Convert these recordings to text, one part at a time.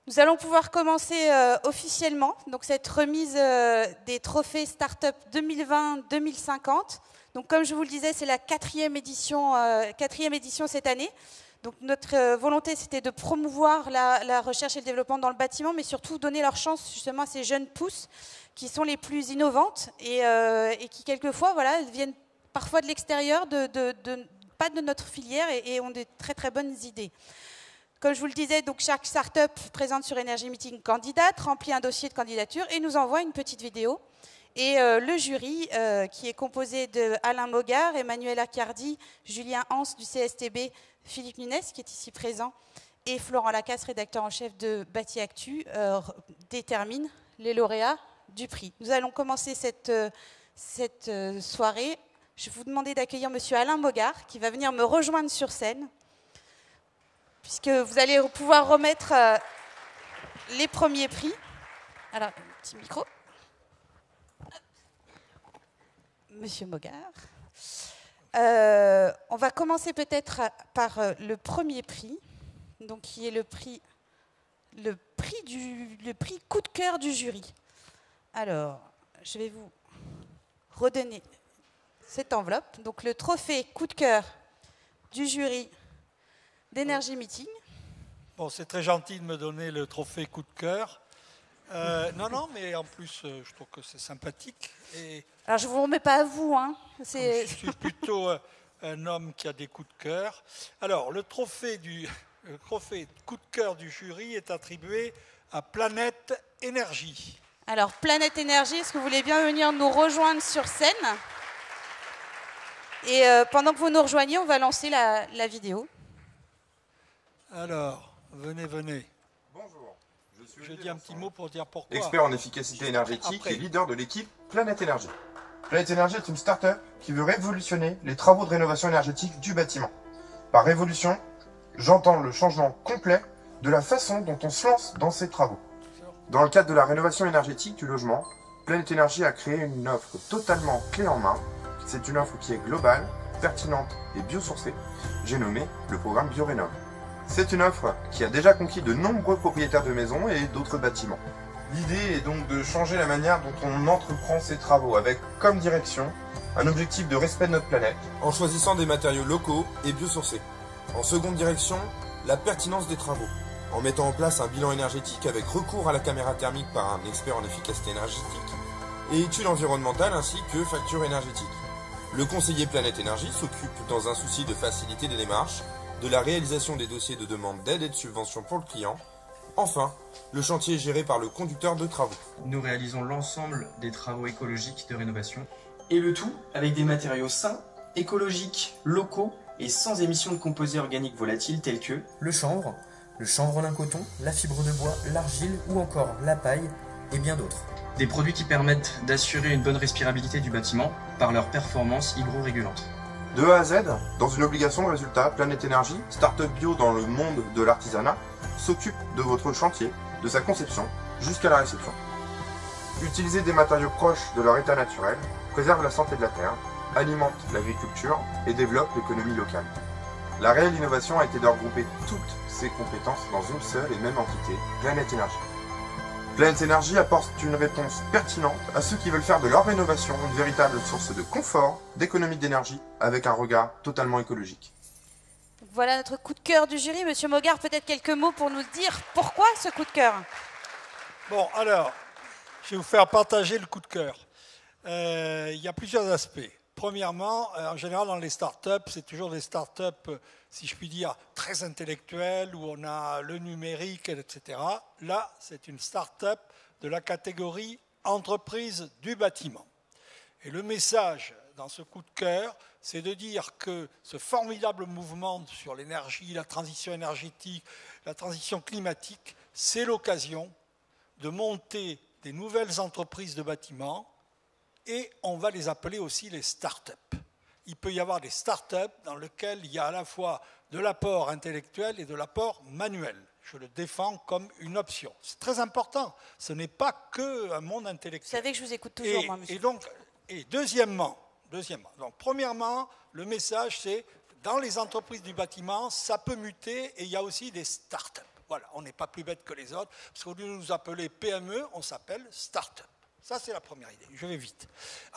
Nous allons pouvoir commencer officiellement donc cette remise des trophées Startup 2020-2050. Donc, comme je vous le disais, c'est la quatrième édition cette année. Donc, notre volonté, c'était de promouvoir la recherche et le développement dans le bâtiment, mais surtout donner leur chance justement à ces jeunes pousses qui sont les plus innovantes et qui, quelquefois, voilà, viennent parfois de l'extérieur, pas de notre filière et ont de très, très bonnes idées. Comme je vous le disais, donc chaque start-up présente sur Energy Meeting candidate, remplit un dossier de candidature et nous envoie une petite vidéo. Et le jury, qui est composé de Alain Mogard, Emmanuel Accardi, Julien Hans du CSTB, Philippe Nunes, qui est ici présent, et Florent Lacasse, rédacteur en chef de Bâti Actu, détermine les lauréats du prix. Nous allons commencer cette soirée. Je vais vous demander d'accueillir monsieur Alain Mogard, qui va venir me rejoindre sur scène, puisque vous allez pouvoir remettre les premiers prix. Alors, un petit micro. Monsieur Mogard. On va commencer peut-être par le premier prix, donc qui est le prix coup de cœur du jury. Alors, je vais vous redonner cette enveloppe. Donc, le trophée coup de cœur du jury d'Energy Meeting. Bon, c'est très gentil de me donner le trophée coup de cœur. Non, mais en plus, je trouve que c'est sympathique. Et alors, je ne vous remets pas à vous. Hein. Je suis plutôt un homme qui a des coups de cœur. Alors, le trophée coup de cœur du jury est attribué à Planète Énergie. Alors, Planète Énergie, est-ce que vous voulez bien venir nous rejoindre sur scène? Et pendant que vous nous rejoignez, on va lancer la vidéo. Alors, venez. Bonjour, je dis un petit mot pour dire pourquoi. Expert en efficacité énergétique et leader de l'équipe Planète Énergie. Planète Énergie est une start-up qui veut révolutionner les travaux de rénovation énergétique du bâtiment. Par révolution, j'entends le changement complet de la façon dont on se lance dans ces travaux. Dans le cadre de la rénovation énergétique du logement, Planète Énergie a créé une offre totalement clé en main. C'est une offre qui est globale, pertinente et biosourcée. J'ai nommé le programme BioRénov. C'est une offre qui a déjà conquis de nombreux propriétaires de maisons et d'autres bâtiments. L'idée est donc de changer la manière dont on entreprend ces travaux avec comme direction un objectif de respect de notre planète en choisissant des matériaux locaux et biosourcés. En seconde direction, la pertinence des travaux en mettant en place un bilan énergétique avec recours à la caméra thermique par un expert en efficacité énergétique et études environnementales ainsi que facture énergétique. Le conseiller Planète Énergie s'occupe dans un souci de faciliter les démarches de la réalisation des dossiers de demande d'aide et de subvention pour le client. Enfin, le chantier est géré par le conducteur de travaux. Nous réalisons l'ensemble des travaux écologiques de rénovation. Et le tout avec des matériaux sains, écologiques, locaux et sans émissions de composés organiques volatiles tels que le chanvre lin coton, la fibre de bois, l'argile ou encore la paille et bien d'autres. Des produits qui permettent d'assurer une bonne respirabilité du bâtiment par leur performance hydro-régulante. De A à Z, dans une obligation de résultat, Planète Énergie, start-up bio dans le monde de l'artisanat, s'occupe de votre chantier, de sa conception jusqu'à la réception. Utiliser des matériaux proches de leur état naturel, préserve la santé de la terre, alimente l'agriculture et développe l'économie locale. La réelle innovation a été de regrouper toutes ces compétences dans une seule et même entité, Planète Énergie. Planète Énergie apporte une réponse pertinente à ceux qui veulent faire de leur rénovation une véritable source de confort, d'économie d'énergie, avec un regard totalement écologique. Voilà notre coup de cœur du jury. Monsieur Mogard, peut-être quelques mots pour nous dire pourquoi ce coup de cœur. Bon, alors, je vais vous faire partager le coup de cœur. Il y a plusieurs aspects. Premièrement, en général, dans les startups, c'est toujours des startups, si je puis dire, très intellectuelles, où on a le numérique, etc. Là, c'est une startup de la catégorie entreprise du bâtiment. Et le message dans ce coup de cœur, c'est de dire que ce formidable mouvement sur l'énergie, la transition énergétique, la transition climatique, c'est l'occasion de monter des nouvelles entreprises de bâtiment et on va les appeler aussi les start-up. Il peut y avoir des start-up dans lesquelles il y a à la fois de l'apport intellectuel et de l'apport manuel. Je le défends comme une option. C'est très important. Ce n'est pas qu'un monde intellectuel. Vous savez que je vous écoute toujours, moi, monsieur. Et deuxièmement, donc premièrement, le message c'est dans les entreprises du bâtiment, ça peut muter et il y a aussi des start-up. Voilà, on n'est pas plus bête que les autres, parce qu'au lieu de nous appeler PME, on s'appelle start-up. Ça, c'est la première idée. Je vais vite.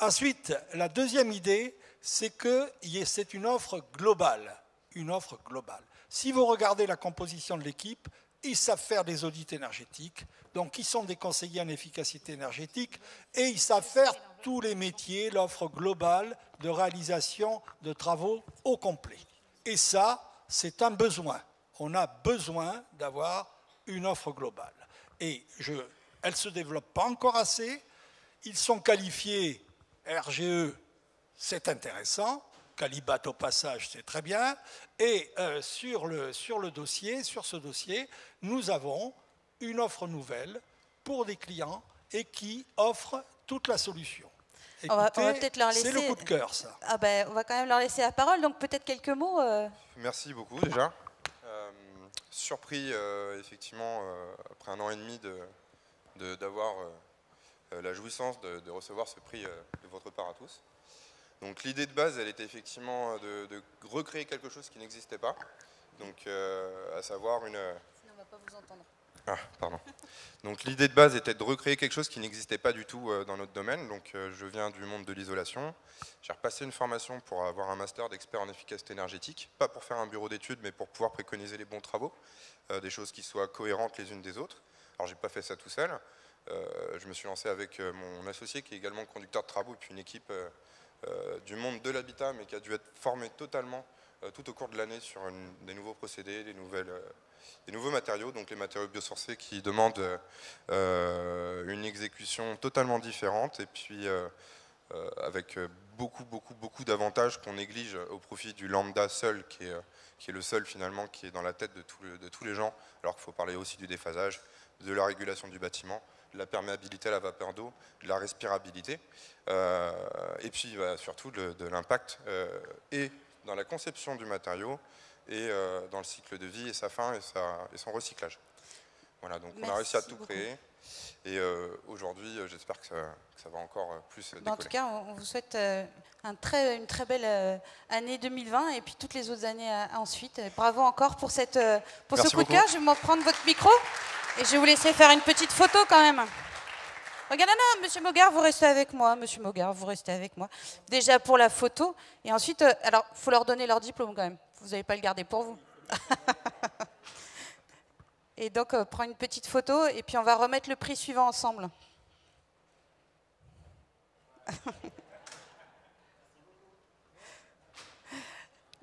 Ensuite, la deuxième idée, c'est que c'est une offre globale. Une offre globale. Si vous regardez la composition de l'équipe, ils savent faire des audits énergétiques, donc ils sont des conseillers en efficacité énergétique, et ils savent faire tous les métiers, l'offre globale de réalisation de travaux au complet. Et ça, c'est un besoin. On a besoin d'avoir une offre globale. Et elle ne se développe pas encore assez. Ils sont qualifiés RGE, c'est intéressant. Calibat au passage, c'est très bien. Et sur ce dossier, nous avons une offre nouvelle pour des clients et qui offre toute la solution. Écoutez, on va peut-être leur laisser... C'est le coup de cœur, ça. Ah ben, on va quand même leur laisser la parole, donc peut-être quelques mots. Merci beaucoup déjà. Surpris, effectivement, après 1 an et demi d'avoir la jouissance de recevoir ce prix de votre part à tous. Donc l'idée de base, elle était effectivement de recréer quelque chose qui n'existait pas, donc à savoir une... Sinon, on ne va pas vous entendre. Ah, pardon. Donc l'idée de base était de recréer quelque chose qui n'existait pas du tout dans notre domaine. Donc je viens du monde de l'isolation. J'ai repassé une formation pour avoir un master d'expert en efficacité énergétique, pas pour faire un bureau d'études, mais pour pouvoir préconiser les bons travaux, des choses qui soient cohérentes les unes des autres. Alors j'ai pas fait ça tout seul. Je me suis lancé avec mon associé qui est également conducteur de travaux et puis une équipe du monde de l'habitat, mais qui a dû être formée totalement tout au cours de l'année sur des nouveaux procédés, des nouveaux matériaux, donc les matériaux biosourcés qui demandent une exécution totalement différente et puis avec beaucoup d'avantages qu'on néglige au profit du lambda seul, qui est le seul finalement qui est dans la tête de tous les gens, alors qu'il faut parler aussi du déphasage, de la régulation du bâtiment, de la perméabilité à la vapeur d'eau, de la respirabilité, et puis surtout de l'impact et dans la conception du matériau et dans le cycle de vie et sa fin et son recyclage. Voilà, donc on a réussi à tout créer et aujourd'hui j'espère que ça va encore plus décoller. En tout cas, on vous souhaite une très belle année 2020 et puis toutes les autres années ensuite. Bravo encore pour ce coup de cœur. Je vais m'en prendre votre micro et je vais vous laisser faire une petite photo quand même. Regardez là, Monsieur Mogard, vous restez avec moi. Monsieur Mogard, vous restez avec moi. Déjà pour la photo. Et ensuite, alors, il faut leur donner leur diplôme quand même. Vous n'allez pas le garder pour vous. Et donc, prends une petite photo et puis on va remettre le prix suivant ensemble.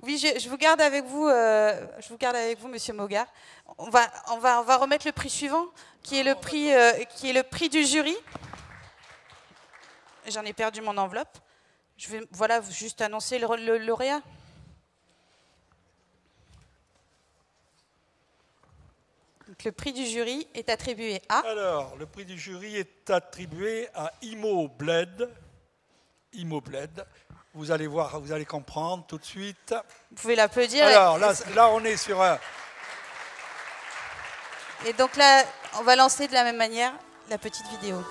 Oui, je vous garde avec vous, Monsieur Mogard. On va remettre le prix suivant, qui est le prix du jury. J'en ai perdu mon enveloppe. Je vais juste annoncer le lauréat. Donc, le prix du jury est attribué à... Alors, le prix du jury est attribué à Imobled. Imobled. Vous allez voir, vous allez comprendre tout de suite. Vous pouvez l'applaudir. Alors, là, on est sur un... Et donc là, on va lancer de la même manière la petite vidéo.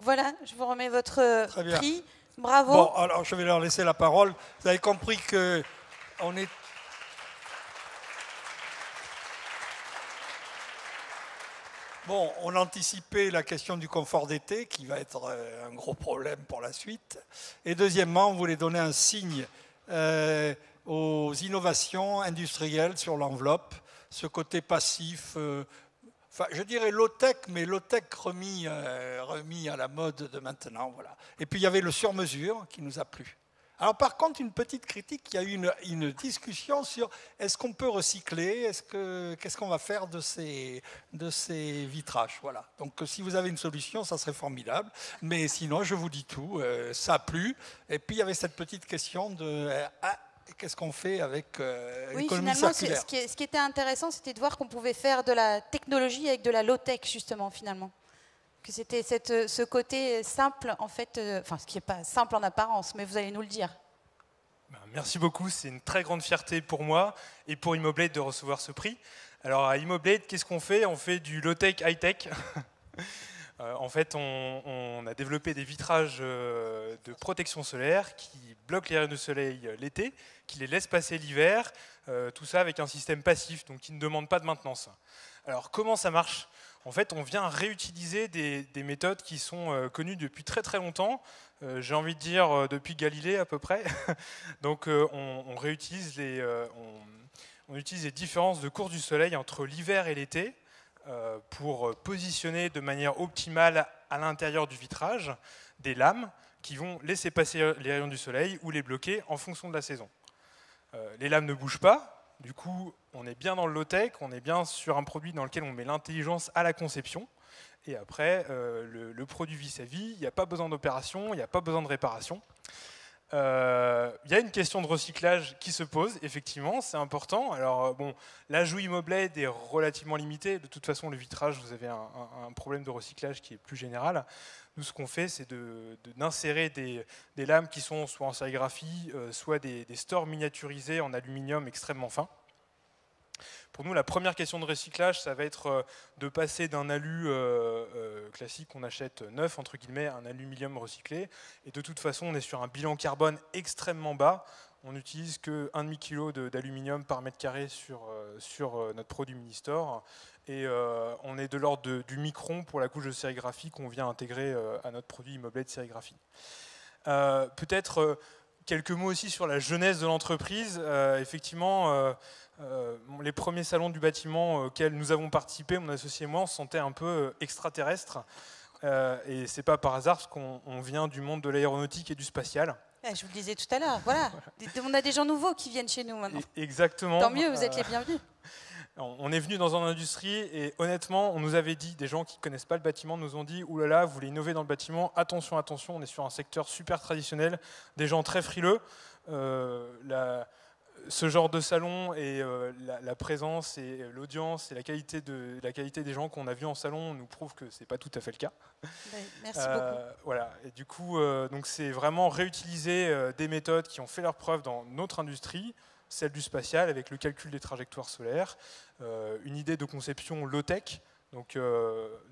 Voilà, je vous remets votre prix. Bravo. Bon, alors je vais leur laisser la parole. Vous avez compris que on est... Bon, on anticipait la question du confort d'été, qui va être un gros problème pour la suite. Et deuxièmement, on voulait donner un signe aux innovations industrielles sur l'enveloppe, ce côté passif, enfin, je dirais low-tech, mais low-tech remis à la mode de maintenant. Voilà. Et puis il y avait le sur-mesure qui nous a plu. Alors par contre, une petite critique, il y a eu une discussion sur est-ce qu'on peut recycler, qu'est-ce qu'on va faire de ces vitrages. Voilà. Donc si vous avez une solution, ça serait formidable. Mais sinon, je vous dis tout, ça a plu. Et puis il y avait cette petite question de qu'est-ce qu'on fait avec l'économie circulaire. Ce qui était intéressant, c'était de voir qu'on pouvait faire de la technologie avec de la low-tech, justement, finalement. Que c'était ce côté simple, en fait, enfin, ce qui n'est pas simple en apparence, mais vous allez nous le dire. Merci beaucoup, c'est une très grande fierté pour moi et pour Immoblade de recevoir ce prix. Alors à Immoblade, qu'est-ce qu'on fait? On fait du low-tech, high-tech. En fait, on a développé des vitrages de protection solaire qui bloquent les rayons du soleil l'été, qui les laissent passer l'hiver, tout ça avec un système passif, donc qui ne demande pas de maintenance. Alors comment ça marche? En fait, on vient réutiliser des méthodes qui sont connues depuis très très longtemps, j'ai envie de dire depuis Galilée à peu près. Donc on réutilise on utilise les différences de course du soleil entre l'hiver et l'été pour positionner de manière optimale à l'intérieur du vitrage des lames qui vont laisser passer les rayons du soleil ou les bloquer en fonction de la saison. Les lames ne bougent pas. Du coup, on est bien dans le low-tech, on est bien sur un produit dans lequel on met l'intelligence à la conception. Et après, le produit vit sa vie, il n'y a pas besoin d'opération, il n'y a pas besoin de réparation. Il y a une question de recyclage qui se pose, effectivement, c'est important. Alors, bon, l'ajout Immoblade est relativement limité. De toute façon, le vitrage, vous avez un problème de recyclage qui est plus général. Nous, ce qu'on fait, c'est d'insérer des lames qui sont soit en sérigraphie, soit des stores miniaturisés en aluminium extrêmement fin. Pour nous, la première question de recyclage, ça va être de passer d'un alu classique qu'on achète neuf, entre guillemets, à un aluminium recyclé. Et de toute façon, on est sur un bilan carbone extrêmement bas. On n'utilise que 1,5 kg d'aluminium par mètre carré sur notre produit Ministore. Et on est de l'ordre du micron pour la couche de sérigraphie qu'on vient intégrer à notre produit Immoblade Sérigraphie. Peut-être quelques mots aussi sur la jeunesse de l'entreprise. Effectivement, les premiers salons du bâtiment auxquels nous avons participé, mon associé et moi, on se sentait un peu extraterrestre. Et c'est pas par hasard parce qu'on vient du monde de l'aéronautique et du spatial. Je vous le disais tout à l'heure, voilà. On a des gens nouveaux qui viennent chez nous maintenant. Exactement. Tant mieux, vous êtes les bienvenus. On est venu dans une industrie et honnêtement, on nous avait dit, des gens qui ne connaissent pas le bâtiment nous ont dit « Ouh là là, vous voulez innover dans le bâtiment, attention, attention, on est sur un secteur super traditionnel, des gens très frileux. Ce genre de salon et la présence et l'audience et la qualité des gens qu'on a vus en salon nous prouvent que ce n'est pas tout à fait le cas. » Merci beaucoup. Voilà. Et du coup, donc c'est vraiment réutiliser des méthodes qui ont fait leur preuve dans notre industrie, celle du spatial avec le calcul des trajectoires solaires, une idée de conception low-tech, donc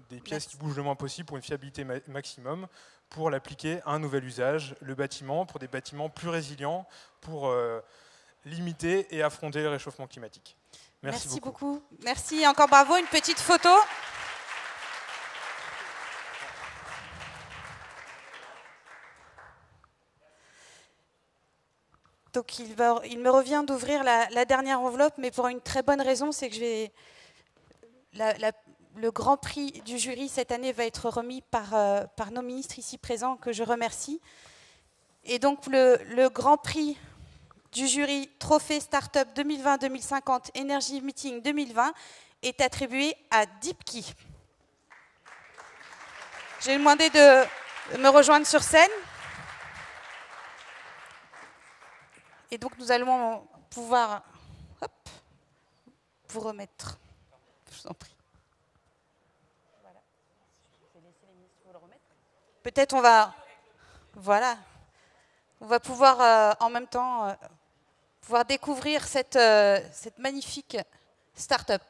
des pièces qui bougent le moins possible pour une fiabilité maximum, pour l'appliquer à un nouvel usage, le bâtiment, pour des bâtiments plus résilients, pour limiter et affronter le réchauffement climatique. Merci beaucoup. Merci, encore bravo, une petite photo. Donc il me revient d'ouvrir la dernière enveloppe, mais pour une très bonne raison, c'est que le grand prix du jury cette année va être remis par nos ministres ici présents, que je remercie. Et donc le grand prix du jury Trophée Startup 2020-2050 Energy Meeting 2020 est attribué à Deepkey. J'ai demandé de me rejoindre sur scène. Et donc, nous allons pouvoir vous remettre. Je vous en prie. Voilà. Je vais laisser les ministres vous le remettre. Peut-être on va... Voilà. On va pouvoir, en même temps, pouvoir découvrir cette magnifique start-up.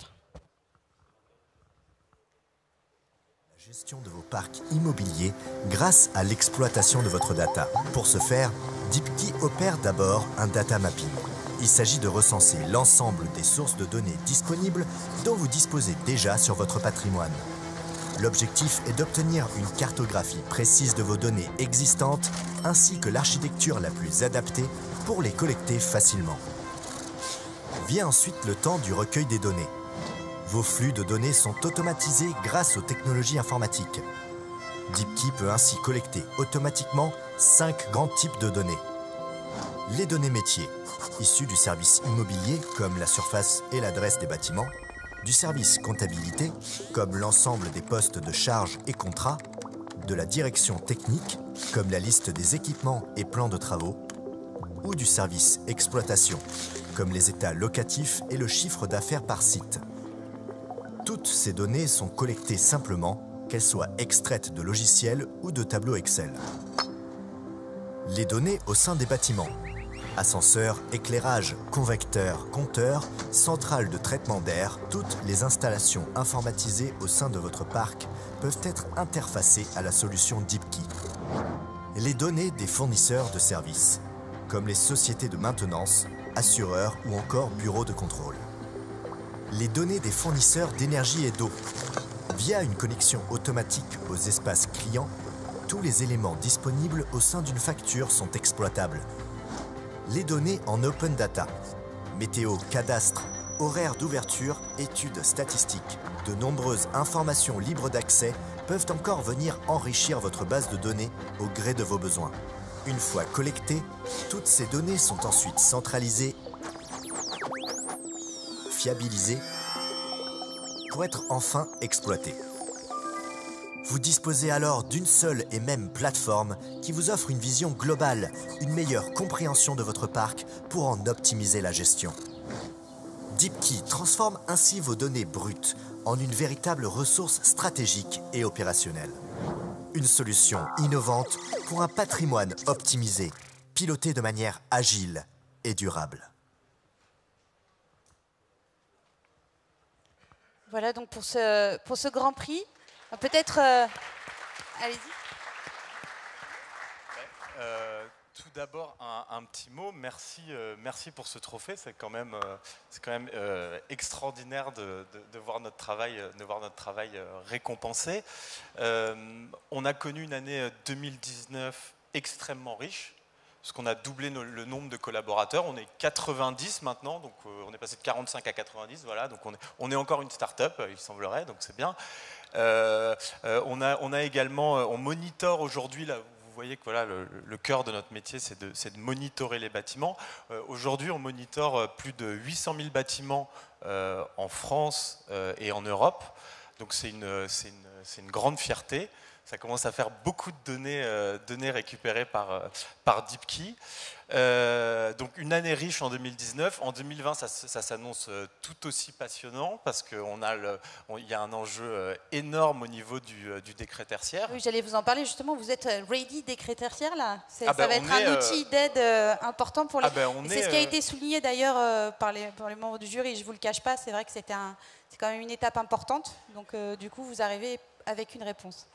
Gestion de vos parcs immobiliers grâce à l'exploitation de votre data. Pour ce faire, Deepkey opère d'abord un data mapping. Il s'agit de recenser l'ensemble des sources de données disponibles dont vous disposez déjà sur votre patrimoine. L'objectif est d'obtenir une cartographie précise de vos données existantes ainsi que l'architecture la plus adaptée pour les collecter facilement. Vient ensuite le temps du recueil des données. Vos flux de données sont automatisés grâce aux technologies informatiques. DeepKey peut ainsi collecter automatiquement 5 grands types de données. Les données métiers, issues du service immobilier comme la surface et l'adresse des bâtiments, du service comptabilité comme l'ensemble des postes de charges et contrats, de la direction technique comme la liste des équipements et plans de travaux, ou du service exploitation comme les états locatifs et le chiffre d'affaires par site. Toutes ces données sont collectées simplement, qu'elles soient extraites de logiciels ou de tableaux Excel. Les données au sein des bâtiments. Ascenseurs, éclairage, convecteurs, compteurs, centrales de traitement d'air, toutes les installations informatisées au sein de votre parc peuvent être interfacées à la solution DeepKey. Les données des fournisseurs de services, comme les sociétés de maintenance, assureurs ou encore bureaux de contrôle. Les données des fournisseurs d'énergie et d'eau. Via une connexion automatique aux espaces clients, tous les éléments disponibles au sein d'une facture sont exploitables. Les données en open data. Météo, cadastre, horaires d'ouverture, études statistiques. De nombreuses informations libres d'accès peuvent encore venir enrichir votre base de données au gré de vos besoins. Une fois collectées, toutes ces données sont ensuite centralisées, fiabilisées, pour être enfin exploitées. Vous disposez alors d'une seule et même plateforme qui vous offre une vision globale, une meilleure compréhension de votre parc pour en optimiser la gestion. DeepKey transforme ainsi vos données brutes en une véritable ressource stratégique et opérationnelle. Une solution innovante pour un patrimoine optimisé, piloté de manière agile et durable. Voilà donc pour ce Grand Prix. Peut-être... allez-y. Tout d'abord, un petit mot. Merci pour ce trophée. C'est quand même extraordinaire de voir notre travail, récompensé. On a connu une année 2019 extrêmement riche, parce qu'on a doublé le nombre de collaborateurs. On est 90 maintenant, donc on est passé de 45 à 90. Voilà, donc on est encore une start-up, il semblerait, donc c'est bien. On a également, on monitore aujourd'hui là. Vous voyez que voilà, le cœur de notre métier, c'est de monitorer les bâtiments. Aujourd'hui, on monitore plus de 800 000 bâtiments en France et en Europe. Donc c'est une grande fierté. Ça commence à faire beaucoup de données récupérées par DeepKey. Donc une année riche en 2019. En 2020, ça s'annonce tout aussi passionnant parce qu'il y a un enjeu énorme au niveau du décret tertiaire. Oui, j'allais vous en parler justement. Vous êtes ready décret tertiaire là. Ça va être un outil d'aide important pour les... c'est ce qui a été souligné d'ailleurs par les membres du jury. Je ne vous le cache pas, c'est vrai que c'est quand même une étape importante. Donc du coup, vous arrivez avec une réponse.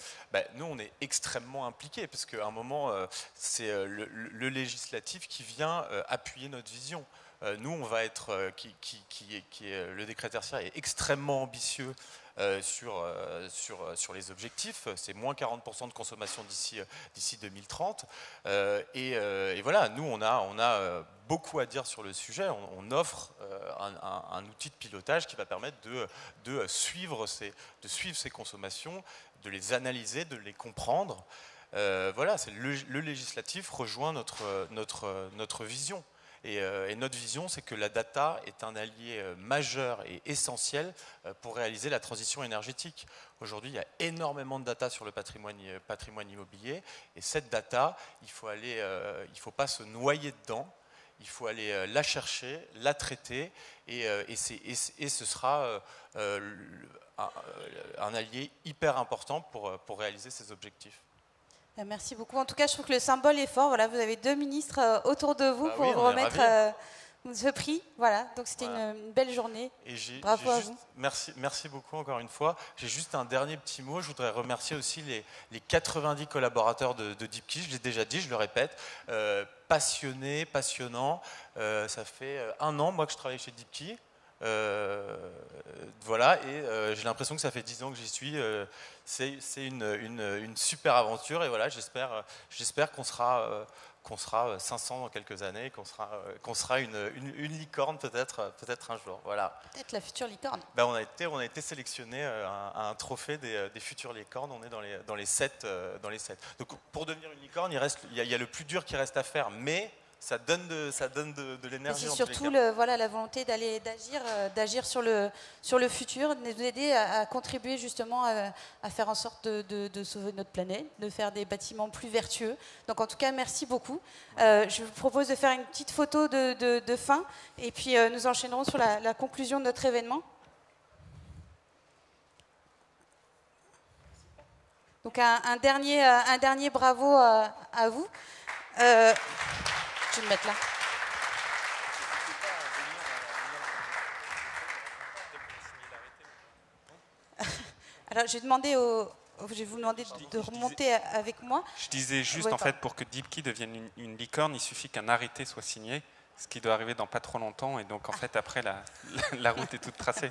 Nous, on est extrêmement impliqués parce qu'à un moment, c'est le législatif qui vient appuyer notre vision. Nous, on va être, le décret tertiaire est extrêmement ambitieux sur les objectifs. C'est moins 40% de consommation d'ici 2030. Et voilà, nous, on a beaucoup à dire sur le sujet. On offre un outil de pilotage qui va permettre de suivre ces consommations, de les analyser, de les comprendre. Voilà, le législatif rejoint notre vision. Et notre vision, c'est que la data est un allié majeur et essentiel pour réaliser la transition énergétique. Aujourd'hui, il y a énormément de data sur le patrimoine immobilier. Et cette data, il ne faut pas se noyer dedans. Il faut aller la chercher, la traiter. Et ce sera un allié hyper important pour réaliser ces objectifs. Merci beaucoup. En tout cas, je trouve que le symbole est fort. Voilà, vous avez 2 ministres autour de vous pour vous remettre ce prix. Voilà, donc c'était une belle journée. Bravo à vous. Merci beaucoup encore une fois. J'ai juste un dernier petit mot. Je voudrais remercier aussi les 90 collaborateurs de DeepKey. Je l'ai déjà dit, je le répète. Passionnés, passionnants. Ça fait 1 an, moi, que je travaille chez DeepKey. Voilà, et j'ai l'impression que ça fait 10 ans que j'y suis. C'est une super aventure, et voilà, j'espère qu'on sera 500 dans quelques années, qu'on sera une licorne peut-être un jour. Voilà. Peut-être la future licorne. Ben, on a été sélectionné à un trophée des futures licornes. On est dans les 7. Donc pour devenir une licorne, il y a le plus dur qui reste à faire, mais ça donne de l'énergie. C'est surtout la volonté d'agir sur le futur, de nous aider à contribuer justement à faire en sorte de sauver notre planète, de faire des bâtiments plus vertueux. Donc en tout cas, merci beaucoup. Je vous propose de faire une petite photo de fin, et puis nous enchaînerons sur la conclusion de notre événement. Donc un dernier bravo à vous. Je vais me mettre là. Alors, je vais vous demander de remonter avec moi. Je disais juste, en fait, pour que DeepKey devienne une licorne, il suffit qu'un arrêté soit signé, ce qui doit arriver dans pas trop longtemps, et donc, en fait, après, la route est toute tracée.